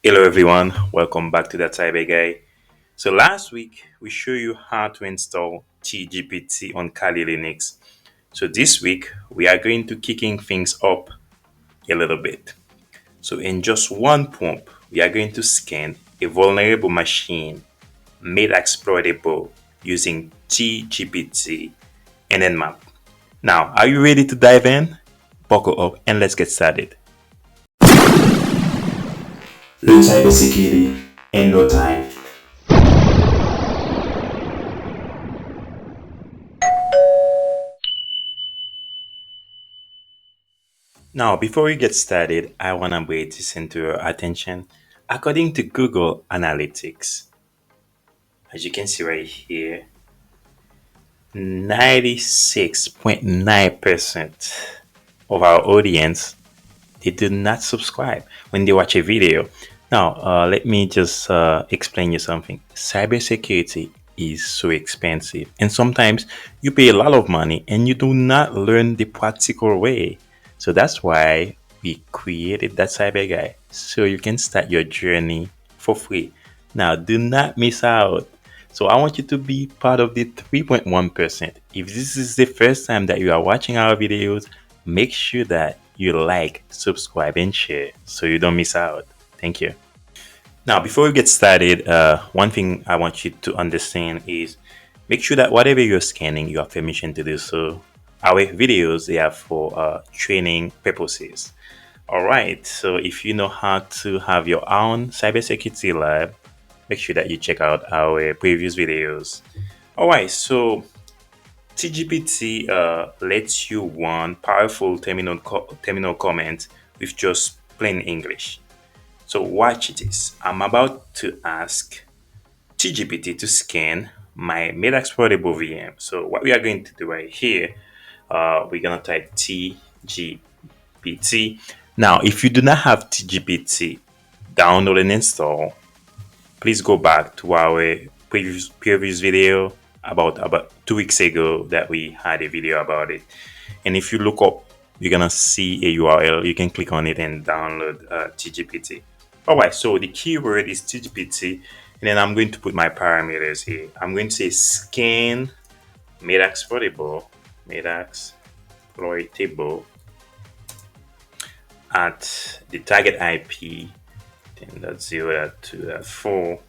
Hello everyone, welcome back to that Cyber Guy. So last week we show you how to install TGPT on kalilinux. So this week we are going to kicking things up a little bit. So in just one prompt, we are going to scan a vulnerable machine made exploitable using TGPT and Nmap. Now, are you ready to dive in? Buckle up and let's get started. Learn cybersecurity in no time. Now, before we get started, I want to bring this into your attention. According to Google Analytics, as you can see right here, 96.9% of our audience, they do not subscribe when they watch a video. Now, let me just explain you something. Cybersecurity is so expensive, and sometimes you pay a lot of money and you do not learn the practical way. So that's why we created that cyber guy so you can start your journey for free. Now, do not miss out. So I want you to be part of the 3.1%. If this is the first time that you are watching our videos, make sure that you like, subscribe, and share so you don't miss out. Thank you. Now, before we get started, one thing I want you to understand is make sure that whatever you're scanning, you have permission to do so. Our videos, they are for training purposes. All right. So if you know how to have your own cybersecurity lab, make sure that you check out our previous videos. All right. So TGPT lets you run powerful terminal commands with just plain English. So watch this. I'm about to ask TGPT to scan my Metasploitable VM. So what we are going to do right here, we're gonna type TGPT. Now, if you do not have TGPT, download and install. Please go back to our previous video about 2 weeks ago that we had a video about it. And if you look up, you're gonna see a URL. You can click on it and download TGPT. All right. So the keyword is TGPT, and then I'm going to put my parameters here. I'm going to say scan metasploitable at the target IP 10.0.2.4,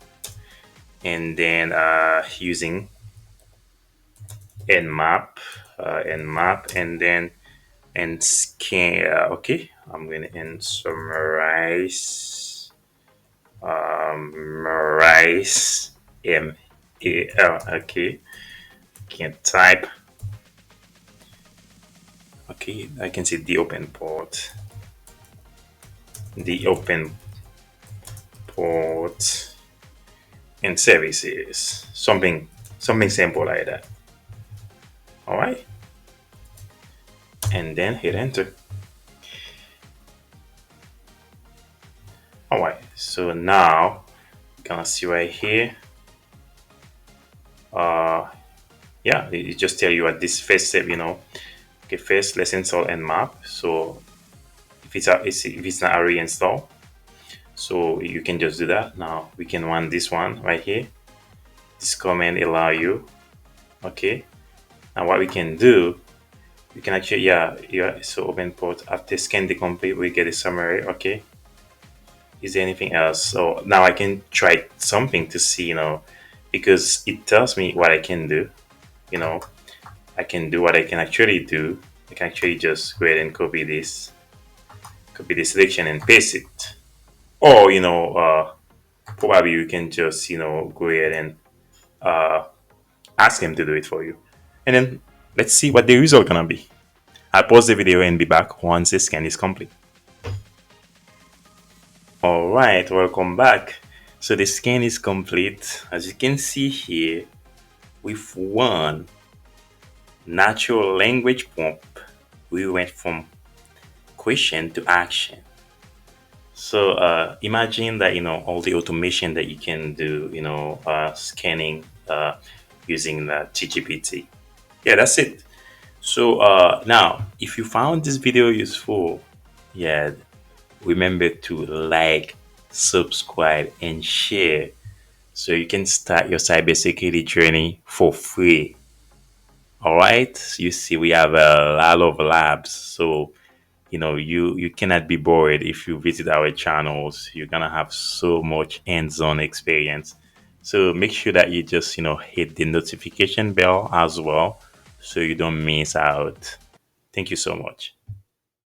and then using nmap, and then and scan. Okay, I'm going to and summarize okay, can't type. Okay, I can see the open port and services, something simple like that. All right, and then hit enter. All right, so now you're gonna see right here. Uh, yeah, it just tell you at this first step, Okay, first let's install nmap. So if it's not already installed, so you can just do that. Now we can run this one right here. This command allow you. Okay. Now what we can do, we can actually yeah. So open port after scan the complete, we get a summary. Okay. Is there anything else? So now I can try something to see, because it tells me what I can do. You know, I can do what I can actually do. I can actually just go ahead and copy the selection and paste it. Or, probably you can just, go ahead and uh, ask him to do it for you. And then let's see what the result gonna be. I'll pause the video and be back once the scan is complete. All right, welcome back. So the scan is complete. As you can see here, with one natural language prompt, we went from question to action. So imagine that all the automation that you can do, scanning using the TGPT. Yeah, that's it. So now, if you found this video useful, yeah, remember to like, subscribe, and share so you can start your cybersecurity journey for free. All right. You see, we have a lot of labs. So, you cannot be bored if you visit our channels. You're going to have so much hands-on experience. So make sure that you just, hit the notification bell as well so you don't miss out. Thank you so much.